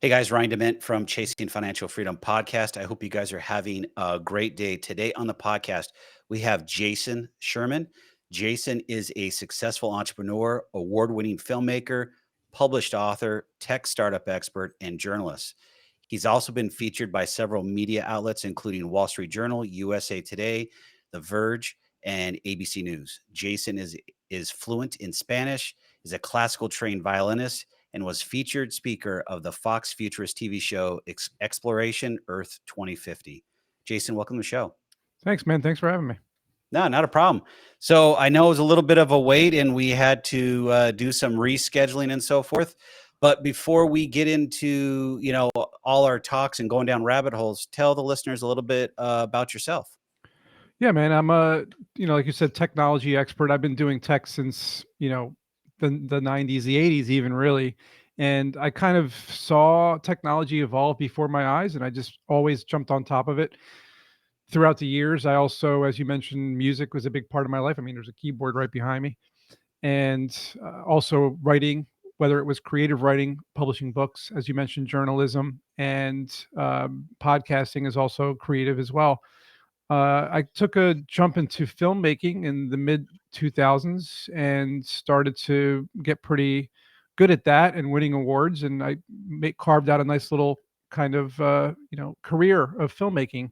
Hey guys, Ryan Dement from Chasing Financial Freedom podcast. I hope you guys are having a great day. Today on the podcast, we have Jason Sherman. Jason is a successful entrepreneur, award winning filmmaker, published author, tech startup expert, and journalist. He's also been featured by several media outlets, including Wall Street Journal, USA Today, The Verge, and ABC News. Jason is fluent in Spanish, is a classical trained violinist, and was featured speaker of the Fox Futurist TV show Exploration Earth 2050. Jason, welcome to the show. Thanks, man. Thanks for having me. No, not a problem. So I know it was a little bit of a wait and we had to do some rescheduling and so forth. But before we get into, all our talks and going down rabbit holes, tell the listeners a little bit about yourself. Yeah, man. I'm like you said, technology expert. I've been doing tech since, the 90s, the 80s even really. And I kind of saw technology evolve before my eyes and I just always jumped on top of it throughout the years. I also, as you mentioned, music was a big part of my life. I mean, there's a keyboard right behind me. And also writing, whether it was creative writing, publishing books, as you mentioned, journalism, and podcasting is also creative as well. I took a jump into filmmaking in the mid 2000s and started to get pretty good at that and winning awards. And I carved out a nice little kind of career of filmmaking.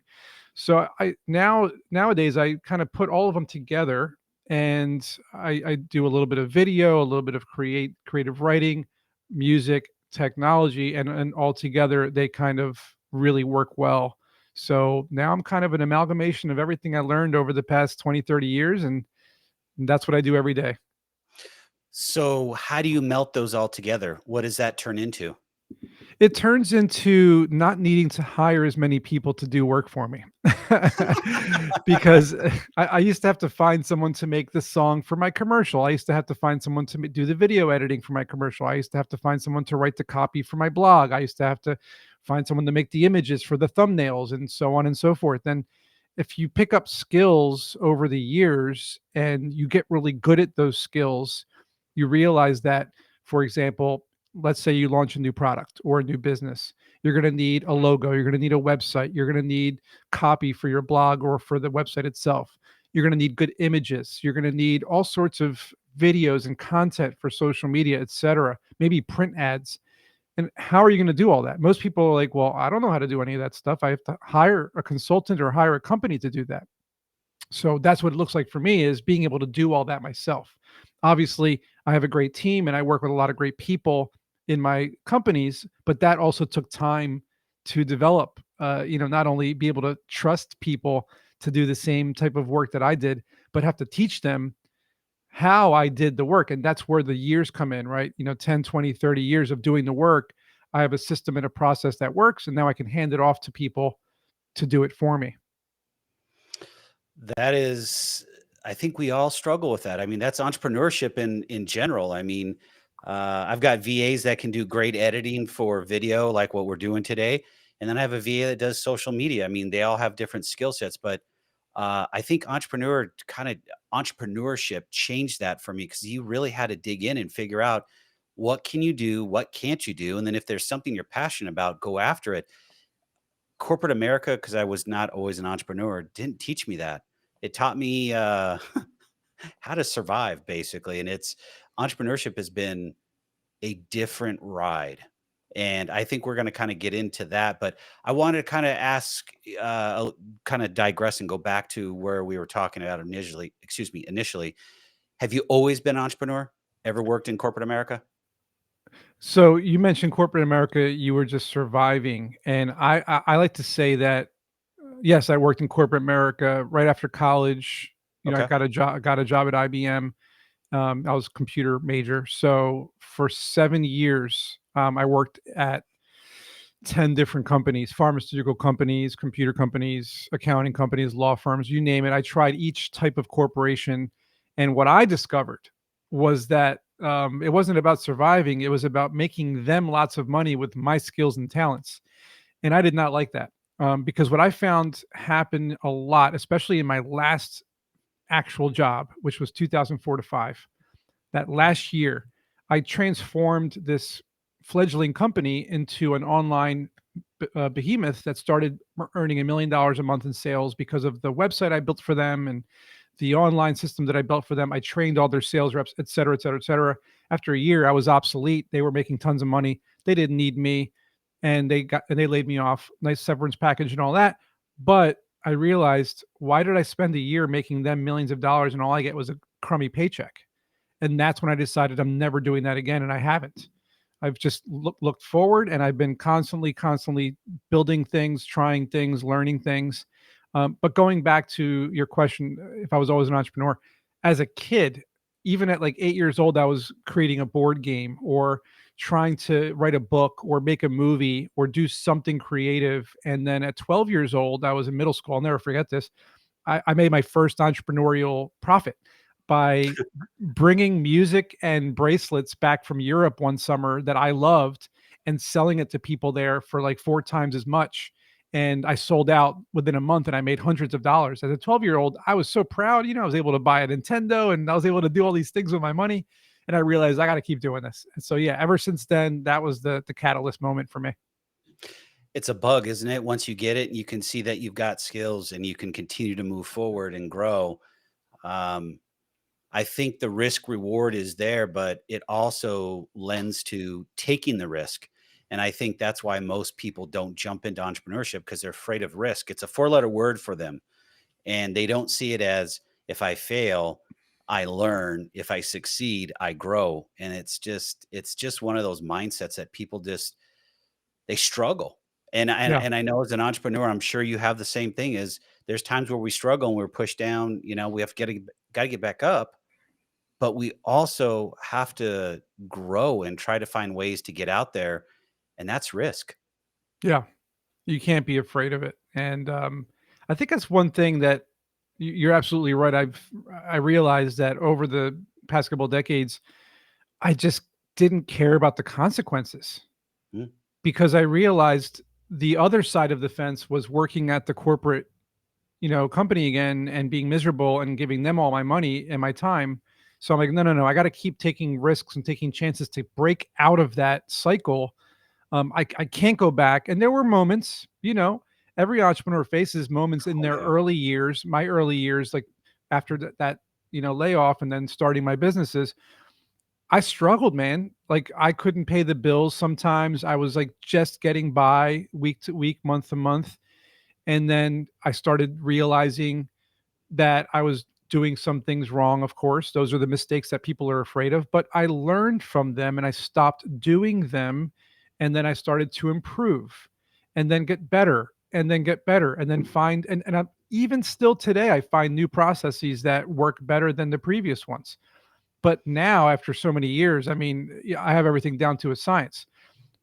So I nowadays I kind of put all of them together, and I do a little bit of video, a little bit of creative writing, music, technology, and all together they kind of really work well. So now I'm kind of an amalgamation of everything I learned over the past 20, 30 years, and that's what I do every day. So how do you melt those all together? What does that turn into? It turns into not needing to hire as many people to do work for me. Because I used to have to find someone to make the song for my commercial. I used to have to find someone to do the video editing for my commercial. I used to have to find someone to write the copy for my blog. I used to have to find someone to make the images for the thumbnails and so on and so forth. And if you pick up skills over the years and you get really good at those skills, you realize that, for example, let's say you launch a new product or a new business, you're going to need a logo, you're going to need a website, you're going to need copy for your blog or for the website itself. You're going to need good images, you're going to need all sorts of videos and content for social media, etc. Maybe print ads. And how are you going to do all that? Most people are like, well, I don't know how to do any of that stuff. I have to hire a consultant or hire a company to do that. So that's what it looks like for me, is being able to do all that myself. Obviously, I have a great team and I work with a lot of great people in my companies, but that also took time to develop. Not only be able to trust people to do the same type of work that I did, but have to teach them how I did the work. And that's where the years come in, right? 10, 20, 30 years of doing the work. I have a system and a process that works, and now I can hand it off to people to do it for me. That is, I think we all struggle with that. I mean, that's entrepreneurship in general. I mean, I've got VAs that can do great editing for video, like what we're doing today, and then I have a VA that does social media. I mean, they all have different skill sets, but I think entrepreneurship changed that for me because you really had to dig in and figure out what can you do, what can't you do, and then if there's something you're passionate about, go after it. Corporate America, because I was not always an entrepreneur, didn't teach me that. It taught me how to survive, basically. And it's entrepreneurship has been a different ride. And I think we're going to kind of get into that. But I wanted to kind of ask, kind of digress and go back to where we were talking about initially. Have you always been an entrepreneur? Ever worked in corporate America? So you mentioned corporate America, you were just surviving. And I like to say that, yes, I worked in corporate America right after college. I Okay. got a job at IBM. I was a computer major. So for 7 years, I worked at 10 different companies, pharmaceutical companies, computer companies, accounting companies, law firms, you name it. I tried each type of corporation. And what I discovered was that it wasn't about surviving, it was about making them lots of money with my skills and talents. And I did not like that, because what I found happened a lot, especially in my last actual job, which was 2004 to 5, that last year, I transformed this fledgling company into an online behemoth that started earning $1 million a month in sales because of the website I built for them and the online system that I built for them. I trained all their sales reps, et cetera, et cetera, et cetera. After a year, I was obsolete. They were making tons of money. They didn't need me, and they laid me off. Nice severance package and all that. But I realized, why did I spend a year making them millions of dollars and all I get was a crummy paycheck? And that's when I decided I'm never doing that again, and I haven't. I've just looked forward, and I've been constantly building things, trying things, learning things. But going back to your question, if I was always an entrepreneur, as a kid, even at like 8 years old, I was creating a board game or trying to write a book or make a movie or do something creative. And then at 12 years old, I was in middle school. I'll never forget this. I made my first entrepreneurial profit by bringing music and bracelets back from Europe one summer that I loved and selling it to people there for like 4 times as much. And I sold out within a month and I made hundreds of dollars. As a 12-year-old, I was so proud. I was able to buy a Nintendo and I was able to do all these things with my money. And I realized I got to keep doing this. And so, yeah, ever since then, that was the catalyst moment for me. It's a bug, isn't it? Once you get it, you can see that you've got skills and you can continue to move forward and grow. Um, I think the risk reward is there, but it also lends to taking the risk. And I think that's why most people don't jump into entrepreneurship because they're afraid of risk. It's a four-letter word for them. And they don't see it as, if I fail, I learn. If I succeed, I grow. And it's just one of those mindsets that people just they struggle. Yeah. And I know as an entrepreneur, I'm sure you have the same thing. Is there's times where we struggle and we're pushed down, we have to gotta get back up, but we also have to grow and try to find ways to get out there, and that's risk. Yeah. You can't be afraid of it. And I think that's one thing that you're absolutely right. I realized that over the past couple of decades, I just didn't care about the consequences Mm, because I realized the other side of the fence was working at the corporate, company again and being miserable and giving them all my money and my time. So I'm like, no, no, no. I got to keep taking risks and taking chances to break out of that cycle. I can't go back. And there were moments, every entrepreneur faces moments in oh, their yeah. early years, my early years, like after that, layoff and then starting my businesses. I struggled, man. Like I couldn't pay the bills sometimes. I was like just getting by week to week, month to month. And then I started realizing that I was doing some things wrong, of course. Those are the mistakes that people are afraid of, but I learned from them and I stopped doing them. And then I started to improve and then get better and then get better and then find, and I'm even still today, I find new processes that work better than the previous ones. But now, after so many years, I mean, yeah, I have everything down to a science,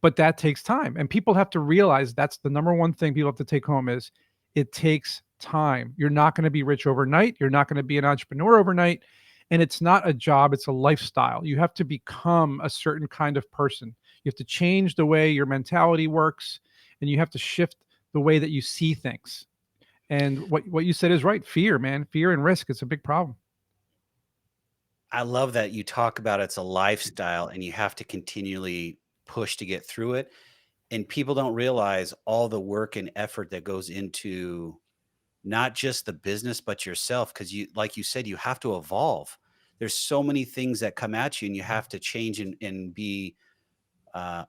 but that takes time. And people have to realize that's the number one thing people have to take home is it takes time. You're not going to be rich overnight. You're not going to be an entrepreneur overnight. And it's not a job, it's a lifestyle. You have to become a certain kind of person. You have to change the way your mentality works and you have to shift the way that you see things. And what you said is right. Fear, man, fear and risk. It's a big problem. I love that you talk about it's a lifestyle and you have to continually push to get through it, and people don't realize all the work and effort that goes into not just the business, but yourself, because you like you said, you have to evolve. There's so many things that come at you, and you have to change and be,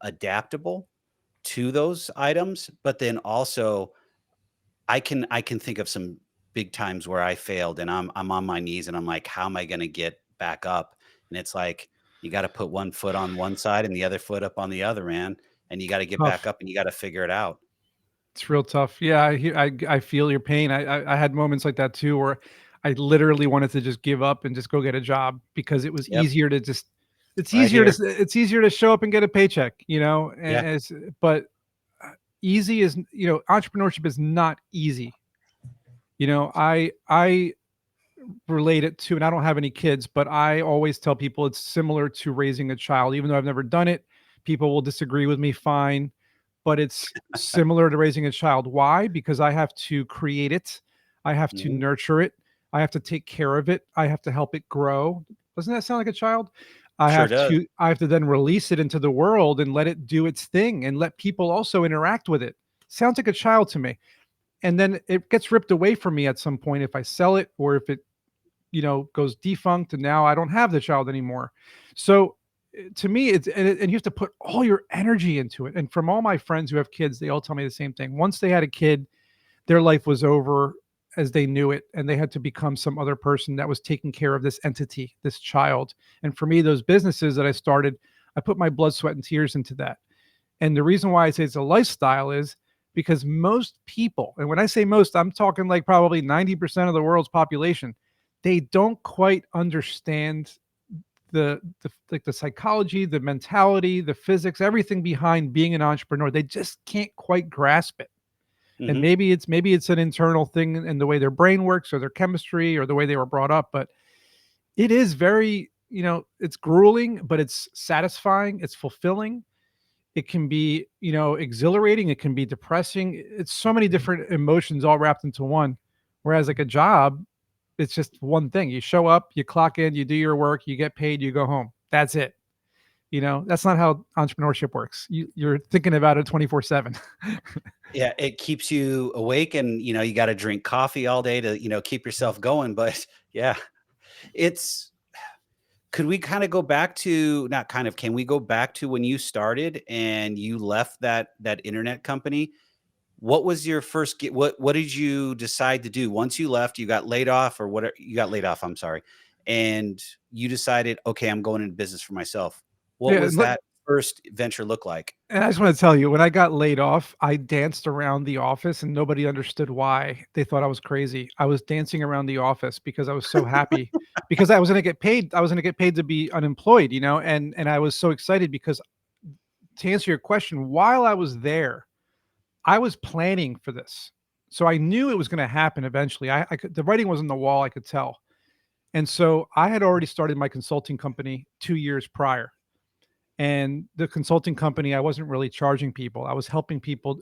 adaptable to those items, but then also I can think of some big times where I failed and I'm on my knees and I'm like, "How am I gonna get back up?" And it's like, you gotta put one foot on one side and the other foot up on the other, man, and you gotta get back Tough. up and you gotta figure it out. It's real tough. Yeah, I feel your pain. I had moments like that too, where I literally wanted to just give up and just go get a job because it was Yep, easier to just right here. it's easier to show up and get a paycheck, Yeah, as but easy is, entrepreneurship is not easy. I relate it to, and I don't have any kids, but I always tell people it's similar to raising a child. Even though I've never done it, people will disagree with me, fine, but it's similar to raising a child. Why? Because I have to create it, I have to mhm. nurture it, I have to take care of it, I have to help it grow. Doesn't that sound like a child? Sure does. I have to then release it into the world and let it do its thing and let people also interact with it. Sounds like a child to me. And then it gets ripped away from me at some point if I sell it or if it, goes defunct and now I don't have the child anymore. So to me, and you have to put all your energy into it. And from all my friends who have kids, they all tell me the same thing. Once they had a kid, their life was over as they knew it, and they had to become some other person that was taking care of this entity, this child. And for me, those businesses that I started, I put my blood, sweat, and tears into that. And the reason why I say it's a lifestyle is because most people, and when I say most, I'm talking like probably 90% of the world's population, they don't quite understand the like the psychology, the mentality, the physics, everything behind being an entrepreneur. They just can't quite grasp it. And Mhm. maybe it's an internal thing in the way their brain works or their chemistry or the way they were brought up, but it is very, it's grueling, but it's satisfying, it's fulfilling. It can be, exhilarating, it can be depressing. It's so many different emotions all wrapped into one. Whereas like a job, it's just one thing. You show up, you clock in, you do your work, you get paid, you go home. That's it. That's not how entrepreneurship works. You're thinking about it 24/7. Yeah, it keeps you awake and, you gotta drink coffee all day to, keep yourself going, but yeah, it's could we kinda go back to not kind of, can we go back to when you started and you left that internet company? What was your first get what did you decide to do? Once you left, you got laid off or what you got laid off, I'm sorry, and you decided, "Okay, I'm going into business for myself." What Yeah, was that first venture look like? and I just want to tell you, when I got laid off, I danced around the office and nobody understood why. They thought I was crazy. I was dancing around the office because I was so happy because I was going to get paid. I was going to get paid to be unemployed, and I was so excited because to answer your question, while I was there, I was planning for this. So I knew it was going to happen eventually. I could, the writing was on the wall, I could tell. And so I had already started my consulting company 2 years prior. And the consulting company, I wasn't really charging people. I was helping people.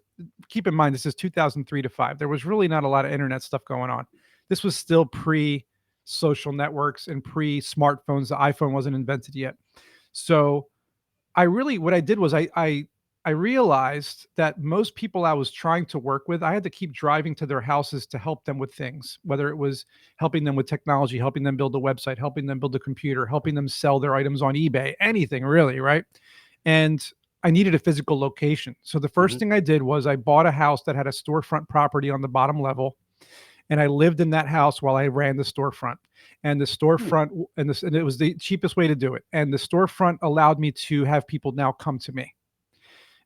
Keep in mind, this is 2003 to 5. There was really not a lot of internet stuff going on. This was still pre social networks and pre smartphones. The iPhone wasn't invented yet. So what I did was I realized that most people I was trying to work with, I had to keep driving to their houses to help them with things, whether it was helping them with technology, helping them build a website, helping them build a computer, helping them sell their items on eBay, anything really, right? And I needed a physical location. So the first Mhm. thing I did was I bought a house that had a storefront property on the bottom level, and I lived in that house while I ran the storefront. And the Hmm. storefront and it was the cheapest way to do it. And the storefront allowed me to have people now come to me.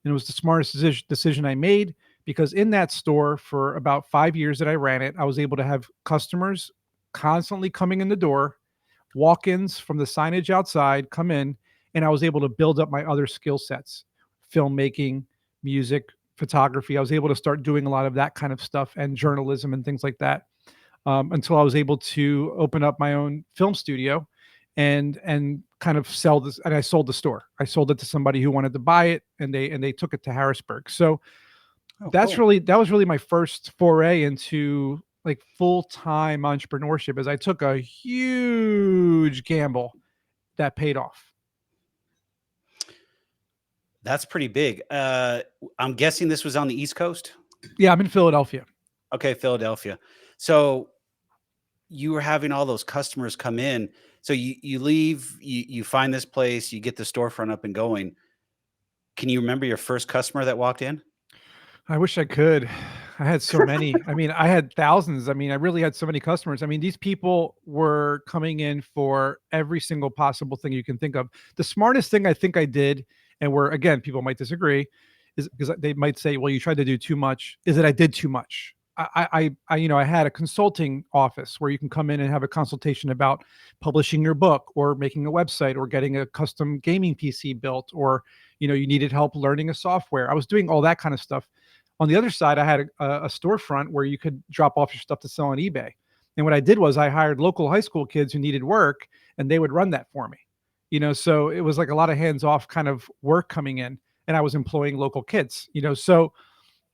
And it was the smartest decision I made because in that store for about 5 years that I ran it, I was able to have customers constantly coming in the door, walk-ins from the signage outside come in, and I was able to build up my other skill sets, filmmaking, music, photography. I was able to start doing a lot of that kind of stuff and journalism and things like that, until I was able to open up my own film studio and kind of sell this. And I sold the store. I sold it to somebody who wanted to buy it, and they took it to Harrisburg. So Oh, cool. that was really my first foray into like full-time entrepreneurship, as I took a huge gamble that paid off. That's pretty big. I'm guessing this was on the East Coast? Yeah, I'm in Philadelphia. Okay, Philadelphia. So, you were having all those customers come in. So you leave, you find this place, you get the storefront up and going. Can you remember your first customer that walked in? I wish I could. I had so many. I mean, I had thousands. I mean, I really had so mmany customers. I mean, these people were coming in for every single possible thing you can think of. The smartest thing I think I did, and where again, people might disagree, is because they might say, well, you tried to do too much, is that I did too much. I had a consulting office where you can come in and have a consultation about publishing your book or making a website or getting a custom gaming PC built, or, you needed help learning a software. I was doing all that kind of stuff. On the other side, I had a storefront where you could drop off your stuff to sell on eBay. And what I did was I hired local high school kids who needed work, and they would run that for me. So it was like a lot of hands off kind of work coming in, and I was employing local kids. So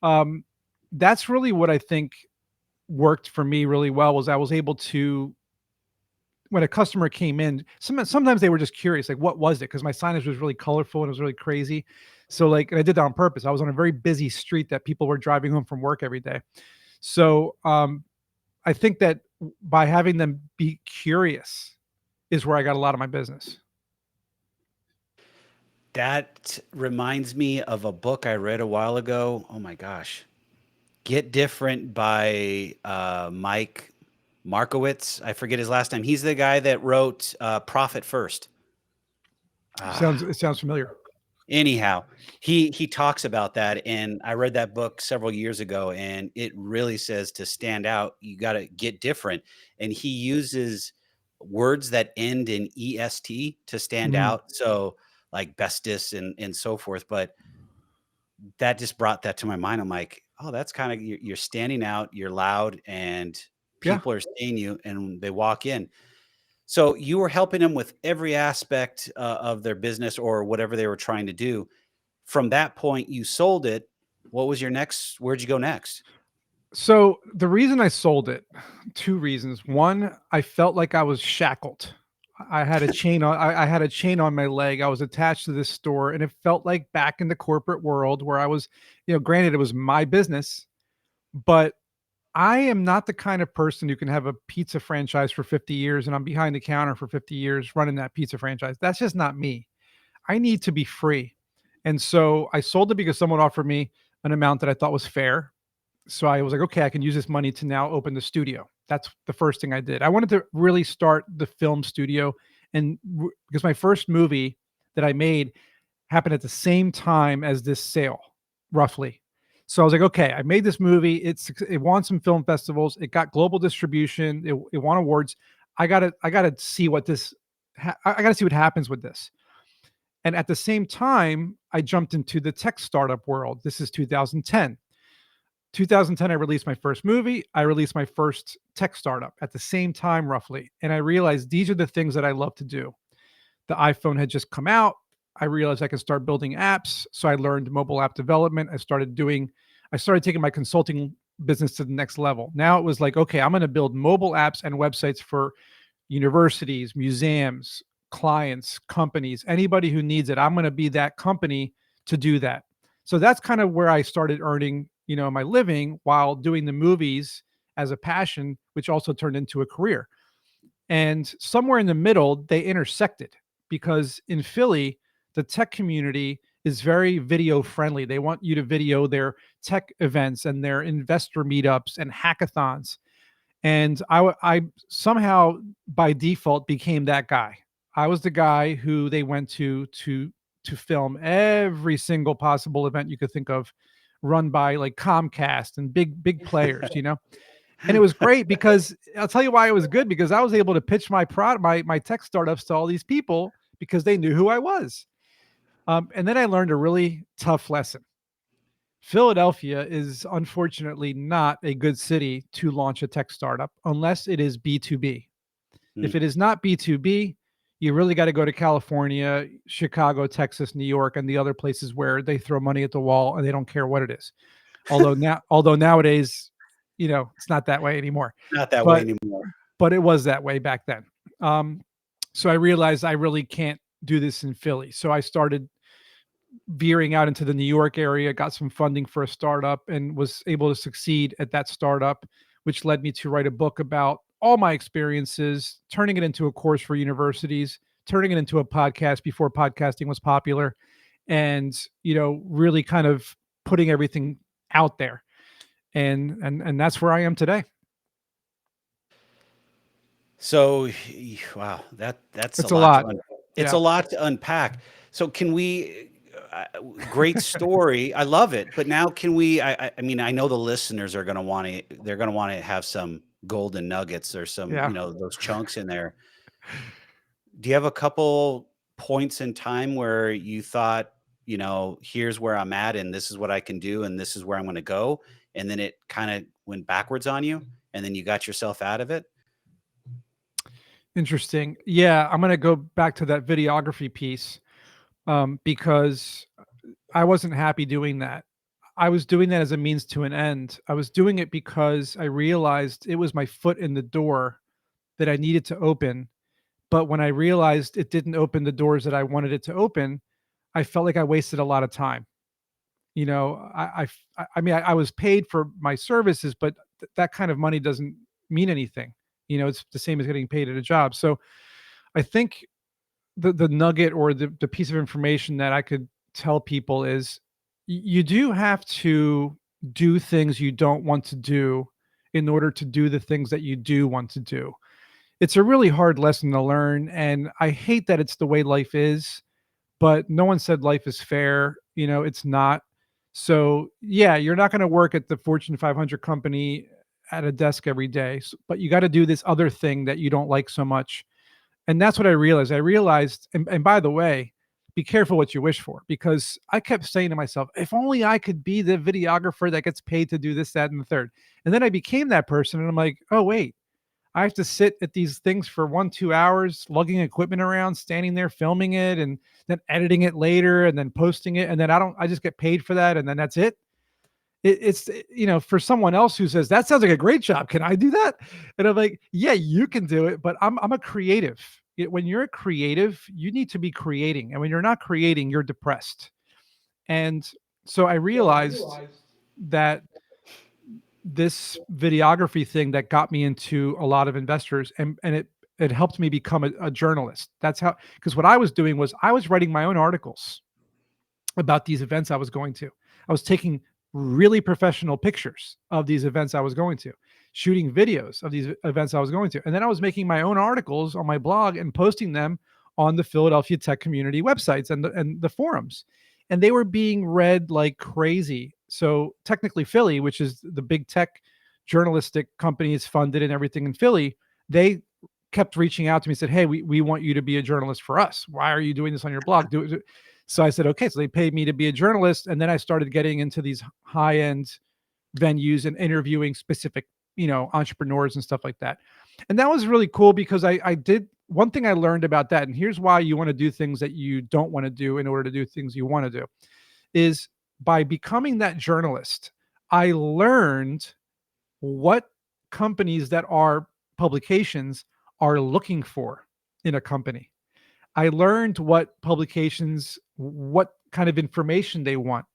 um, that's really what I think worked for me really well, was I was able to when a customer came in, sometimes they were just curious, like, what was it? Because my signage was really colorful and it was really crazy. So like, and I did that on purpose. I was on a very busy street that people were driving home from work every day. So I think that by having them be curious is where I got a lot of my business. That reminds me of a book I read a while ago. Oh my gosh. Get Different by Mike Markowitz. I forget his last name. He's the guy that wrote Profit First. Sounds Ah, it sounds familiar. anyhow, he talks about that, and I read that book several years ago, and it really says to stand out, you got to get different. And he uses words that end in est to stand Mhm. out. So like bestis and so forth. But that just brought that to my mind. I'm like, oh, that's kind of you're standing out, you're loud, and Yeah. people are seeing you, and they walk in. So you were helping them with every aspect of their business or whatever they were trying to do. From that point, you sold it. What was your next? Where'd you go next? So the reason I sold it, 2 reasons. One, I felt like I was shackled. I had a chain on my leg. I was attached to this store, and it felt like back in the corporate world where I was, granted it was my business, but I am not the kind of person who can have a pizza franchise for 50 years and I'm behind the counter for 50 years running that pizza franchise. That's just not me. I need to be free. And so I sold it because someone offered me an amount that I thought was fair. So I was like, okay, I can use this money to now open the studio. That's the first thing I did. I wanted to really start the film studio, and because my first movie that I made happened at the same time as this sale, roughly. So I was like, okay, I made this movie. It won some film festivals. It got global distribution. It won awards. I gotta see what this. I gotta see what happens with this. And at the same time, I jumped into the tech startup world. This is 2010. 2010, I released my first movie. I released my first tech startup at the same time, roughly. And I realized these are the things that I love to do. The iPhone had just come out. I realized I could start building apps. So I learned mobile app development. I started taking my consulting business to the next level. Now it was like, okay, I'm going to build mobile apps and websites for universities, museums, clients, companies, anybody who needs it. I'm going to be that company to do that. So that's kind of where I started earning, my living while doing the movies as a passion, which also turned into a career. And somewhere in the middle, they intersected because in Philly, the tech community is very video friendly. They want you to video their tech events and their investor meetups and hackathons. And I somehow by default became that guy. I was the guy who they went to film every single possible event you could think of, run by like Comcast and big players. And it was great because I'll tell you why it was good, because I was able to pitch my product, my tech startups to all these people because they knew who I was. And then I learned a really tough lesson. Philadelphia is unfortunately not a good city to launch a tech startup unless it is B2B. If Mm. it is not B2B, you really got to go to California, Chicago, Texas, New York, and the other places where they throw money at the wall and they don't care what it is. Although nowadays, it's not that way anymore. Not that way But anymore. but it was that way back then. Um, so I realized I really can't do this in Philly. So I started veering out into the New York area, got some funding for a startup, and was able to succeed at that startup, which led me to write a book about all my experiences, turning it into a course for universities, turning it into a podcast before podcasting was popular, and really kind of putting everything out there. And that's where I am today. So, wow, that's a It's a lot to lot. it's a Yeah. lot to unpack. So can we great story. I love it. But now can we I mean, I know the listeners are going to want to they're going to want to have some golden nuggets or some, Yeah. those chunks in there. Do you have a couple points in time where you thought, here's where I'm at and this is what I can do and this is where I'm going to go, and then it kind of went backwards on you and then you got yourself out of it? Interesting. Yeah, I'm gonna go back to that videography piece, because I wasn't happy doing that. I was doing that as a means to an end. I was doing it because I realized it was my foot in the door that I needed to open, But when I realized it didn't open the doors that I wanted it to open, I felt like I wasted a lot of time. You know, I mean, I was paid for my services, but that kind of money doesn't mean anything. You know, it's the same as getting paid at a job. So I think the nugget or the piece of information that I could tell people is you do have to do things you don't want to do in order to do the things that you do want to do. It's a really hard lesson to learn, and I hate that it's the way life is, but no one said life is fair. You know, it's not. So, yeah, you're not going to work at the Fortune 500 company at a desk every day, but you got to do this other thing that you don't like so much. And that's what I realized. I realized, and by the way, be careful what you wish for, because I kept saying to myself, if only I could be the videographer that gets paid to do this, that, and the third. And then I became that person, and I'm like, oh, wait, I have to sit at these things for 1, 2 hours, lugging equipment around, standing there filming it, and then editing it later, and then posting it. And then I just get paid for that. And then that's it. You know, for someone else who says, that sounds like a great job. Can I do that? And I'm like, yeah, you can do it. But I'm a creative. When you're a creative, you need to be creating. And when you're not creating, you're depressed. And so I realized that this videography thing that got me into a lot of investors, and it helped me become a journalist. That's how, because what I was doing was I was writing my own articles about these events I was going to. I was taking really professional pictures of these events I was going to, shooting videos of these events I was going to. And then I was making my own articles on my blog and posting them on the Philadelphia tech community websites and the forums. And they were being read like crazy. So technically Philly, which is the big tech journalistic company is funded and everything in Philly, they kept reaching out to me and said, hey, we want you to be a journalist for us. Why are you doing this on your blog? Do it. So I said, okay. So they paid me to be a journalist. And then I started getting into these high end venues and interviewing specific, you know, entrepreneurs and stuff like that. And that was really cool because I did one thing I learned about that. And here's why you want to do things that you don't want to do in order to do things you want to do is by becoming that journalist, I learned what companies that are publications are looking for in a company. I learned what publications, what kind of information they want.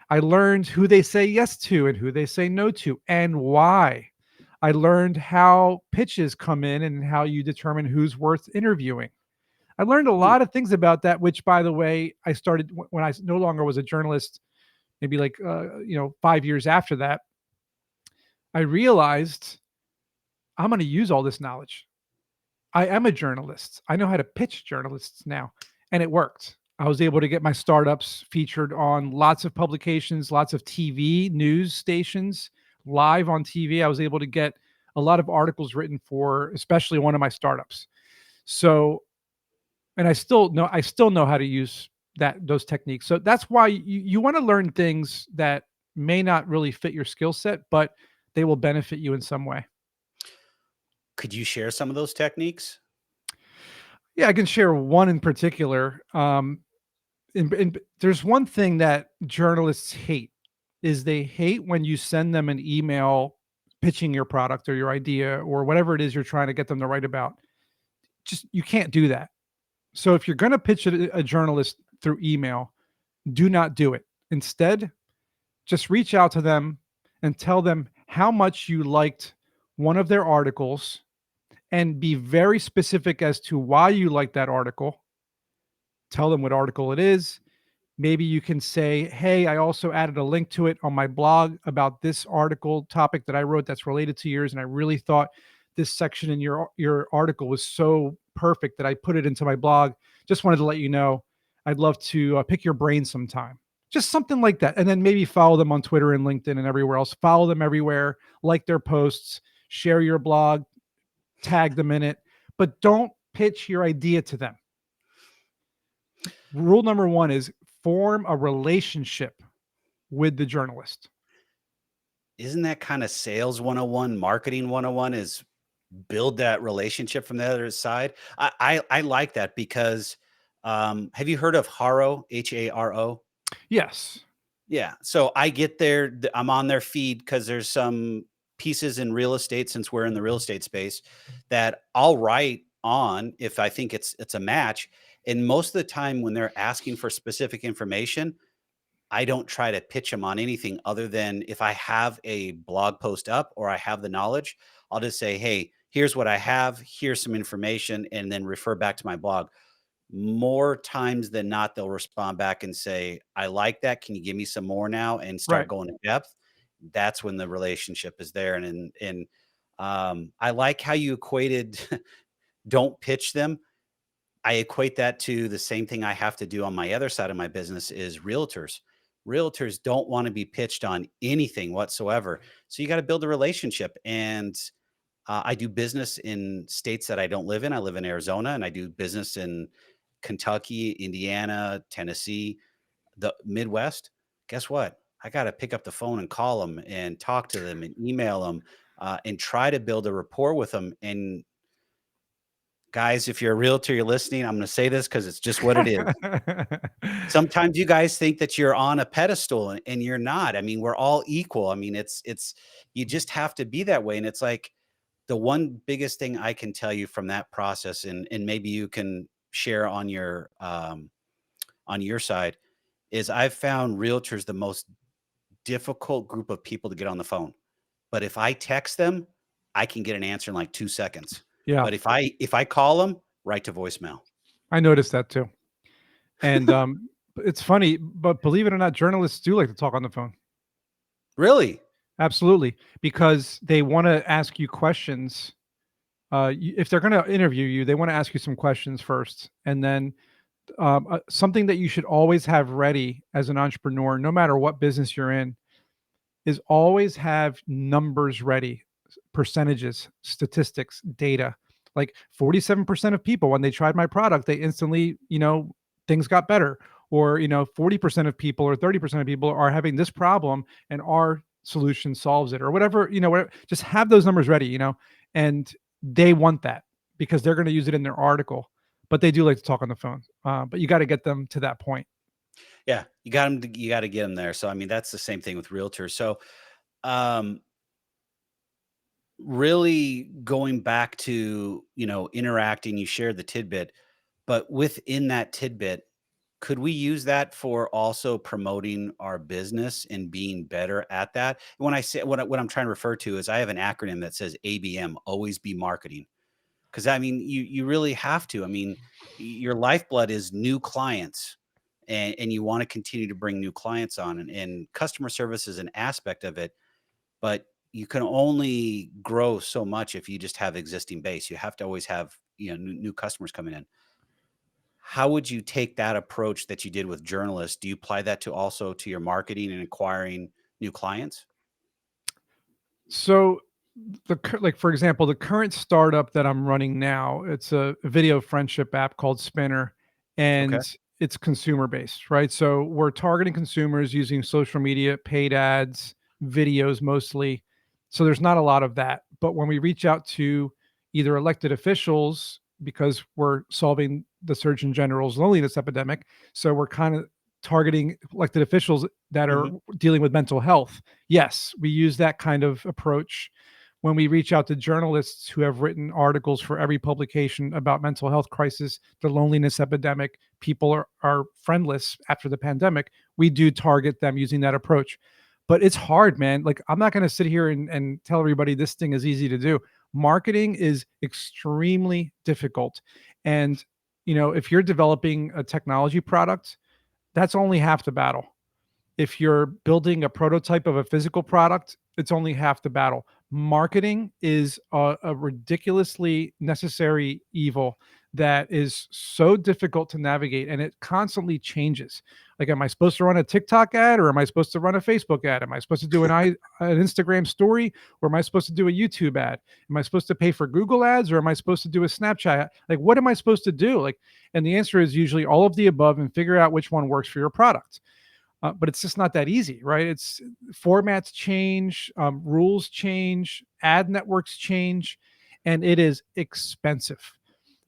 I learned who they say yes to and who they say no to and why. I learned how pitches come in and how you determine who's worth interviewing. I learned a Hmm. lot of things about that, which, by the way, I started when I no longer was a journalist, maybe like, 5 years after that. I realized I'm going to use all this knowledge. I am a journalist. I know how to pitch journalists now, and it worked. I was able to get my startups featured on lots of publications, lots of TV news stations, live on TV. I was able to get a lot of articles written for, especially one of my startups. So, and I still know how to use those techniques. So that's why you want to learn things that may not really fit your skill set, but they will benefit you in some way. Could you share some of those techniques? Yeah, I can share one in particular. And there's one thing that journalists hate is they hate when you send them an email pitching your product or your idea or whatever it is you're trying to get them to write about. Just you can't do that. So if you're going to pitch a journalist through email, do not do it. Instead, just reach out to them and tell them how much you liked one of their articles and be very specific as to why you like that article. Tell them what article it is. Maybe you can say, hey, I also added a link to it on my blog about this article topic that I wrote that's related to yours. And I really thought this section in your article was so perfect that I put it into my blog. Just wanted to let you know I'd love to pick your brain sometime. Just something like that. And then maybe follow them on Twitter and LinkedIn and everywhere else. Follow them everywhere, like their posts, share your blog, tag them in it, but don't pitch your idea to them. Rule number one is form a relationship with the journalist. Isn't that kind of sales 101, marketing 101 is build that relationship from the other side? I like that because, have you heard of Haro, Haro? Yes. Yeah, so I get there, I'm on their feed because there's some pieces in real estate since we're in the real estate space that I'll write. on if I think it's a match. And most of the time when they're asking for specific information, I don't try to pitch them on anything other than if I have a blog post up or I have the knowledge, I'll just say, "Hey, here's what I have. Here's some information," and then refer back to my blog. More times than not, they'll respond back and say, "I like that. Can you give me some more now?" and start Right. going in depth. That's when the relationship is there. I like how you equated don't pitch them. I equate that to the same thing I have to do on my other side of my business is realtors. Realtors don't want to be pitched on anything whatsoever. So you got to build a relationship. And I do business in states that I don't live in. I live in Arizona and I do business in Kentucky, Indiana, Tennessee, the Midwest. Guess what? I got to pick up the phone and call them and talk to them and email them and try to build a rapport with them. And guys, if you're a realtor, you're listening, I'm going to say this because it's just what it is. Sometimes you guys think that you're on a pedestal and you're not. I mean, we're all equal. I mean, it's you just have to be that way. And it's like the one biggest thing I can tell you from that process, and maybe you can share on your side, is I've found realtors the most difficult group of people to get on the phone. But if I text them, I can get an answer in like 2 seconds. Yeah, But if I call them, right to voicemail. I noticed that too. And it's funny, but believe it or not, journalists do like to talk on the phone. Really? Absolutely, because they want to ask you questions. If they're going to interview you, they want to ask you some questions first, and then something that you should always have ready as an entrepreneur, no matter what business you're in, is always have numbers ready, percentages, statistics, data. Like 47% of people, when they tried my product, they instantly, things got better. Or, 40% of people or 30% of people are having this problem and our solution solves it or whatever, whatever. Just have those numbers ready, and they want that because they're going to use it in their article. But they do like to talk on the phone. But you got to get them to that point. Yeah, you got to get them there. So I mean, that's the same thing with realtors. So um really going back to, interacting, you shared the tidbit, but within that tidbit, could we use that for also promoting our business and being better at that? When I say what I'm trying to refer to is I have an acronym that says ABM, always be marketing. Because I mean, you really have to. I mean, your lifeblood is new clients, and you want to continue to bring new clients on, and customer service is an aspect of it, but you can only grow so much if you just have existing base. You have to always have new customers coming in. How would you take that approach that you did with journalists? Do you apply that to also to your marketing and acquiring new clients? So like for example, the current startup that I'm running now, it's a video friendship app called Spinner, Okay. and it's consumer based, right? So we're targeting consumers using social media, paid ads, videos mostly. So there's not a lot of that. But when we reach out to either elected officials, because we're solving the Surgeon General's loneliness epidemic, so we're kind of targeting elected officials that are Mhm. dealing with mental health. Yes, we use that kind of approach when we reach out to journalists who have written articles for every publication about mental health crisis, the loneliness epidemic, people are friendless after the pandemic. We do target them using that approach. But it's hard, man. Like, I'm not going to sit here and tell everybody this thing is easy to do. Marketing is extremely difficult. And, if you're developing a technology product, that's only half the battle. If you're building a prototype of a physical product, it's only half the battle. Marketing is a ridiculously necessary evil that is so difficult to navigate, and it constantly changes. Like, am I supposed to run a TikTok ad or am I supposed to run a Facebook ad? Am I supposed to do an Instagram story or am I supposed to do a YouTube ad? Am I supposed to pay for Google ads or am I supposed to do a Snapchat? Like, what am I supposed to do? Like, and the answer is usually all of the above and figure out which one works for your product. But it's just not that easy, right? It's formats change, rules change, ad networks change, and it is expensive.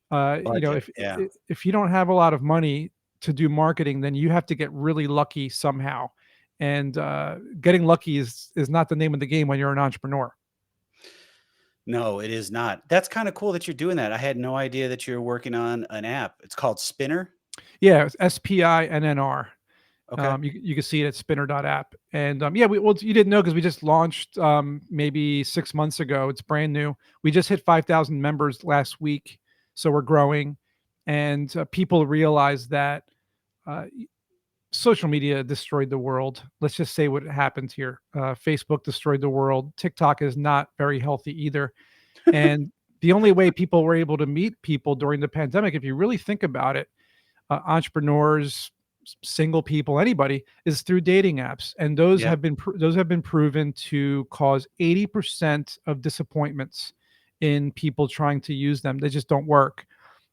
Budget, yeah. If you don't have a lot of money to do marketing, then you have to get really lucky somehow. And getting lucky is not the name of the game when you're an entrepreneur. No, it is not. That's kinda cool that you're doing that. I had no idea that you're working on an app. It's called Spinner? Yeah, it's SPINNR. Okay. You can see it at spinner.app. And yeah, well, you didn't know because we just launched maybe 6 months ago. It's brand new. We just hit 5,000 members last week. So we're growing. And people realize that uh, social media destroyed the world. Let's just say what happened here. Facebook destroyed the world. TikTok is not very healthy either. And the only way people were able to meet people during the pandemic, if you really think about it, entrepreneurs, single people, anybody, is through dating apps, and Yeah. those have been proven to cause 80% of disappointments in people trying to use them. They just don't work,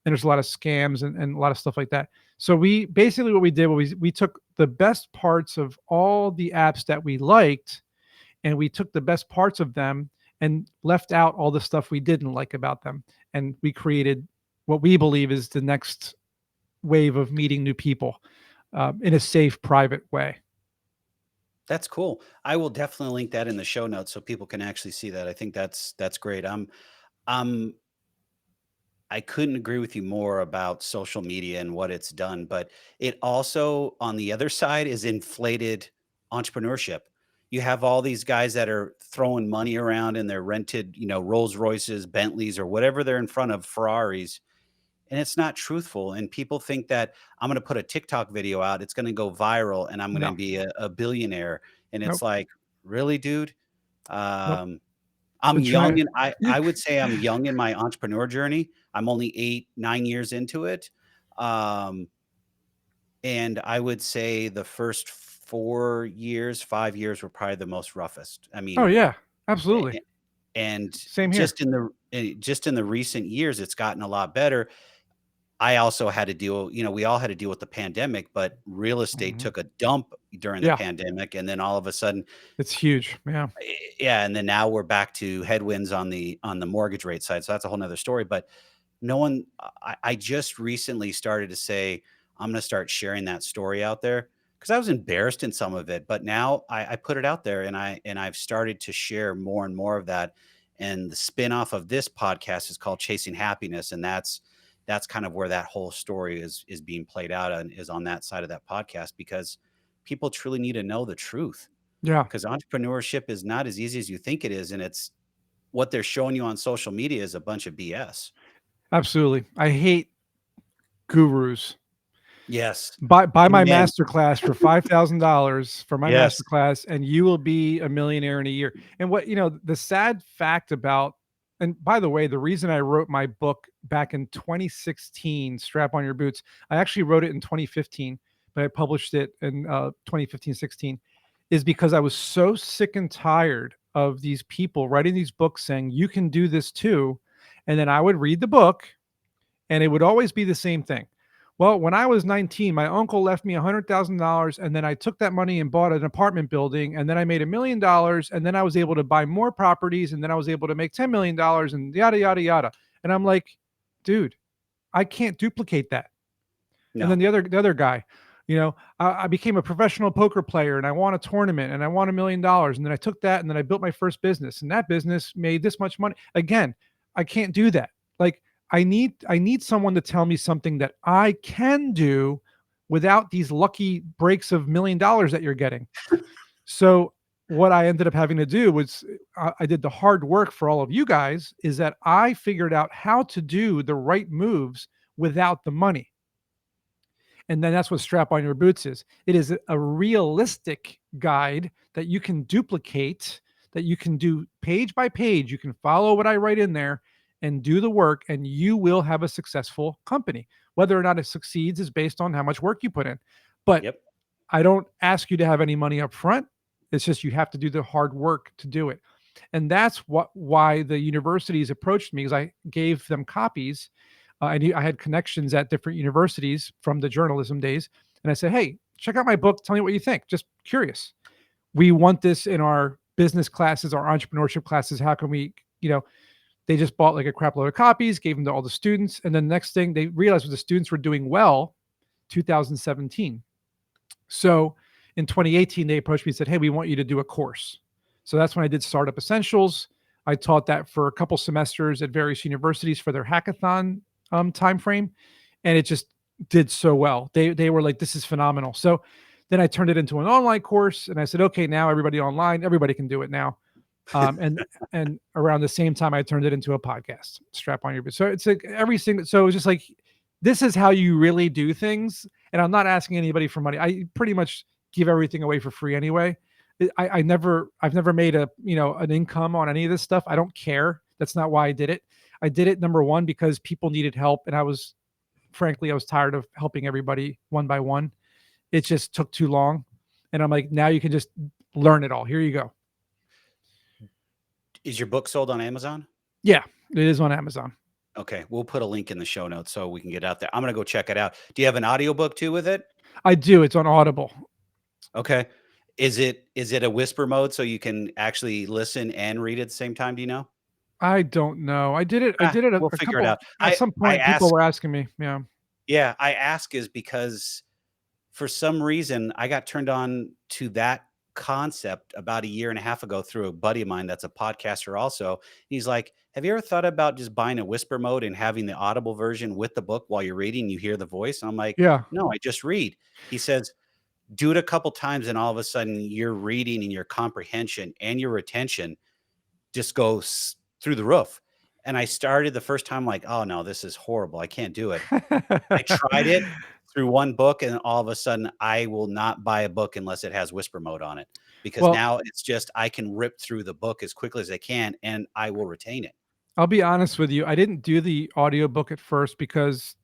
and there's a lot of scams and a lot of stuff like that. So we basically what we did was we took the best parts of all the apps that we liked, and we took the best parts of them and left out all the stuff we didn't like about them, and we created what we believe is the next wave of meeting new people in a safe, private way. That's cool. I will definitely link that in the show notes so people can actually see that. I think that's great. I'm I couldn't agree with you more about social media and what it's done, but it also, on the other side, is inflated entrepreneurship. You have all these guys that are throwing money around in their rented, Rolls Royces, Bentleys, or whatever they're in front of, Ferraris, and it's not truthful. And people think that I'm going to put a TikTok video out, it's going to go viral, and I'm going to No, be a billionaire. And it's nope, like, really, dude? nope. Um, The I'm young, giant. and I would say I'm young in my entrepreneur journey. I'm only 8, 9 years into it. Um, and I would say the first 4 years, 5 years were probably the most roughest. I Oh mean, yeah, a absolutely. and Same here. just in the recent years, it's gotten a lot better. I also had to deal we all had to deal with the pandemic, but real estate Mhm. took a dump during the Yeah, pandemic, and then all of a sudden, it's huge. Yeah, yeah, and then now we're back to headwinds on the mortgage rate side, so that's a whole 'nother story. But no one I just recently started to say, "I'm gonna start sharing that story out there," because I was embarrassed in some of it, but now I put it out there, and I've started to share more and more of that, and the spinoff of this podcast is called Chasing Happiness, and that's kind of where that whole story is being played out, and is on that side of that podcast, because people truly need to know the truth. yeah, Because entrepreneurship is not as easy as you think it is, and it's what they're showing you on social media is a bunch of BS. absolutely. I hate gurus. Yes. Buy my Amen. master class for $5,000 for my Yes. master class, and you will be a millionaire in a year. And what the sad fact about, and by the way, the reason I wrote my book back in 2016, Strap on Your Boots, I actually wrote it in 2015, but I published it in 2015, 16, is because I was so sick and tired of these people writing these books saying, you can do this too. And then I would read the book and it would always be the same thing. Well, when I was 19, my uncle left me $100,000, and then I took that money and bought an apartment building, and then I made $1 million, and then I was able to buy more properties, and then I was able to make $10 million, and yada yada yada. And I'm like, dude, I can't duplicate that. And then No. the other guy, I became a professional poker player, and I won a tournament, and I won $1 million, and then I took that, and then I built my first business, and that business made this much money. Again, I can't do that. Like I need someone to tell me something that I can do without these lucky breaks of $1 million that you're getting. So what I ended up having to do was I did the hard work for all of you guys, is that I figured out how to do the right moves without the money. And then that's what Strap on Your Boots is. It is a realistic guide that you can duplicate, that you can do page by page. You can follow what I write in there and do the work, and you will have a successful company. Whether or not it succeeds is based on how much work you put in. But Yep. I don't ask you to have any money up front. It's just you have to do the hard work to do it. And that's why the universities approached me, because I gave them copies. I had connections at different universities from the journalism days, and I said, "Hey, check out my book. Tell me what you think. Just curious. We want this in our business classes, our entrepreneurship classes. How can we, they just bought like a crap load of copies, gave them to all the students, and then the next thing they realized was the students were doing well. 2017. So in 2018, they approached me and said, "Hey, we want you to do a course." So that's when I did Startup Essentials. I taught that for a couple semesters at various universities for their hackathon time frame, and it just did so well. They were like, "This is phenomenal." So then I turned it into an online course, and I said, "Okay, now everybody online, everybody can do it now." And around the same time, I turned it into a podcast. Strap on your. So it's like every single. So it's just like, this is how you really do things. And I'm not asking anybody for money. I pretty much give everything away for free anyway. I've never made an income on any of this stuff. I don't care. That's not why I did it. I did it, number one, because people needed help, and frankly, I was tired of helping everybody one by one. It just took too long, and I'm like, now you can just learn it all. Here you go. Is your book sold on Amazon? Yeah, it is on Amazon. Okay, we'll put a link in the show notes so we can get out there. I'm gonna go check it out. Do you have an audiobook too with it? I do. It's on Audible. Okay. Is it a whisper mode so you can actually listen and read at the same time, do you know? I don't know. I Ah, did it we'll a figure it couple out. at some I point, people ask were asking me. Yeah. Yeah, I ask is because for some reason, I got turned on to that concept about a year and a half ago through a buddy of mine that's a podcaster also. He's like, "Have you ever thought about just buying a whisper mode and having the Audible version with the book while you're reading, you hear the voice?" I'm like, Yeah. "No, I just read." He says, "Do it a couple times and all of a sudden your reading and your comprehension and your retention just goes through the roof." And I started the first time like, "Oh no, this is horrible. I can't do it." I tried it through one book, and all of a sudden, I will not buy a book unless it has whisper mode on it, because Well, now it's just I can rip through the book as quickly as I can, and I will retain it. I'll be honest with you. I didn't do the audiobook at first because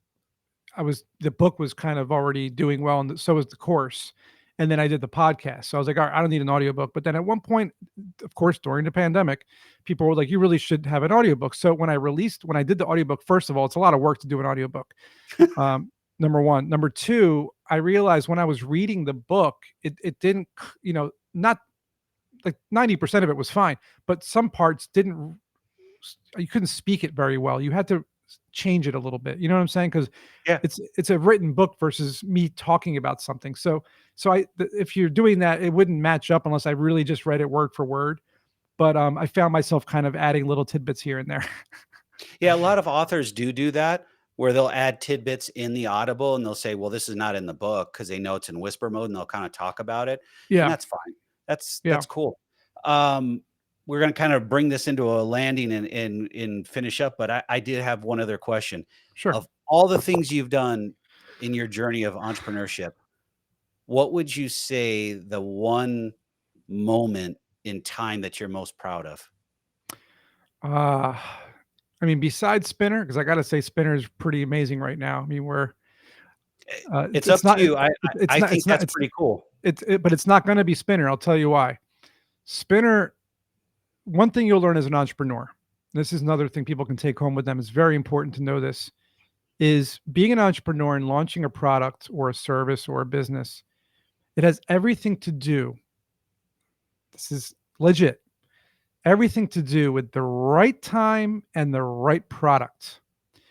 the book was kind of already doing well, and so was the course. And then I did the podcast. So I was like, all right, I don't need an audiobook. But then at one point, of course, during the pandemic, people were like, you really should have an audiobook. So when I did the audiobook, first of all, it's a lot of work to do an audiobook. Number one. Number two, I realized when I was reading the book, it didn't, not like 90% of it was fine, but some parts didn't, you couldn't speak it very well. You had to change it a little bit. You know what I'm saying? Because Yeah. it's a written book versus me talking about something. If you're doing that, it wouldn't match up unless I really just read it word for word. But I found myself kind of adding little tidbits here and there. Yeah, a lot of authors do that, where they'll add tidbits in the Audible, and they'll say, "Well, this is not in the book," because they know it's in whisper mode, and they'll kinda talk about it, and Yeah, that's fine. yeah, That's cool. Um, we're gonna kind of bring this into a landing and finish up, but I did have one other question. sure. Of all the things you've done in your journey of entrepreneurship, what would you say the one moment in time that you're most proud of? Uh, I mean, besides Spinner, because I got to say Spinner is pretty amazing right now. I mean, Eh, it's it's up it's to not you. it's I not think it's not that's it's pretty cool. but it's not going to be Spinner. I'll tell you why. Spinner. One thing you'll learn as an entrepreneur. This is another thing people can take home with them. It's very important to know this. Is being an entrepreneur and launching a product or a service or a business, it has everything to do. This is legit. Everything to do with the right time and the right product.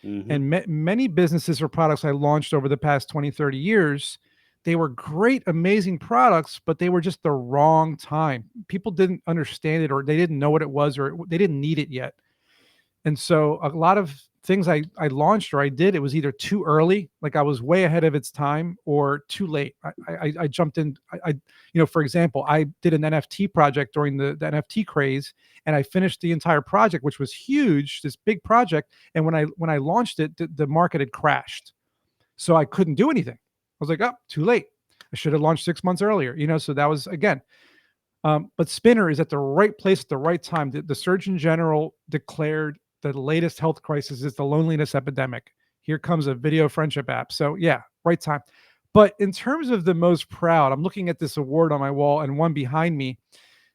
Mhm. And many businesses or products I launched over the past 20, 30 years, they were great, amazing products, but they were just the wrong time. People didn't understand it, or they didn't know what it was, or they didn't need it yet. And so a lot of things I launched or I did, it was either too early, like I was way ahead of its time, or too late. I jumped in. For example, I did an NFT project during the NFT craze, and I finished the entire project, which was huge, this big project. And when I launched it, the market had crashed, so I couldn't do anything. I was like, oh, too late. I should have launched 6 months earlier. So that was again. But Spinner is at the right place at the right time. The Surgeon General declared the latest health crisis is the loneliness epidemic. Here comes a video friendship app. So yeah, right time. But in terms of the most proud, I'm looking at this award on my wall and one behind me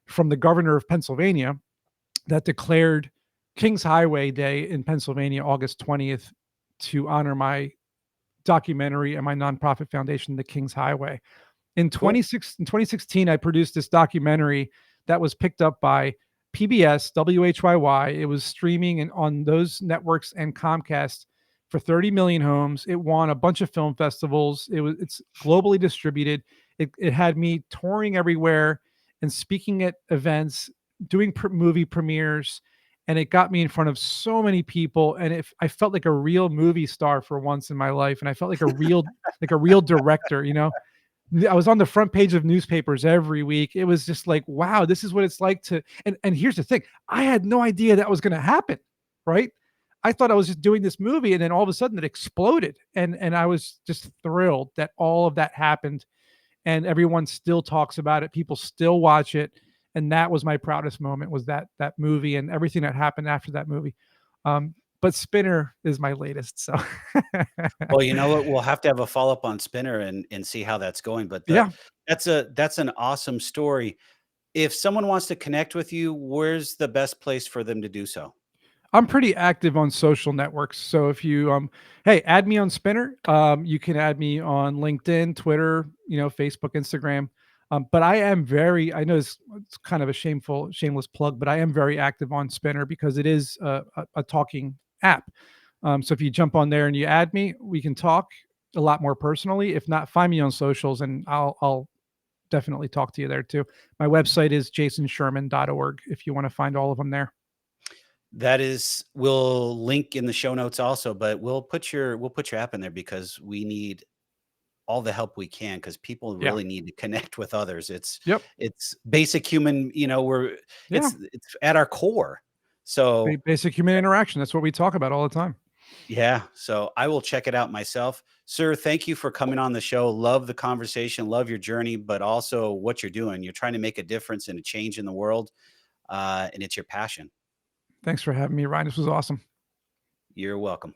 from the governor of Pennsylvania that declared Kings Highway Day in Pennsylvania, August 20th, to honor my documentary and my nonprofit foundation, the Kings Highway. Cool. In 2016, I produced this documentary that was picked up by PBS, WHYY. It was streaming on those networks and Comcast for 30 million homes. It won a bunch of film festivals. It's globally distributed. It had me touring everywhere and speaking at events, doing movie premieres. and it got me in front of so many people, and if I felt like a real movie star for once in my life, and I felt like a real director, you know? I was on the front page of newspapers every week. It was just like, wow, this is what it's like to and here's the thing. I had no idea that was going to happen, right? I thought I was just doing this movie and then all of a sudden it exploded and I was just thrilled that all of that happened and everyone still talks about it. People still watch it and that was my proudest moment was that movie and everything that happened after that movie. But Spinner is my latest, so Well, you know what? We'll have to have a follow-up on Spinner and see how that's going, but yeah. that's an awesome story. If someone wants to connect with you, where's the best place for them to do so? I'm pretty active on social networks. So if you hey, add me on Spinner. You can add me on LinkedIn, Twitter, Facebook, Instagram. But I am very I know it's kind of a shameless plug, but I am very active on Spinner because it is a talking app. So if you jump on there and you add me, we can talk a lot more personally. If not, find me on socials and I'll definitely talk to you there too. My website is jasonsherman.org if you want to find all of them there. That is we'll link in the show notes also, but we'll put your app in there because we need all the help we can because people Yeah. really need to connect with others. Yep. It's basic human, we're Yeah. it's at our core. So, Basic human interaction. That's what we talk about all the time. yeah, so I will check it out myself. Sir, thank you for coming on the show. Love the conversation, love your journey, but also what you're doing. You're trying to make a difference and a change in the world, and it's your passion. Thanks for having me, Ryan. This was awesome. You're welcome.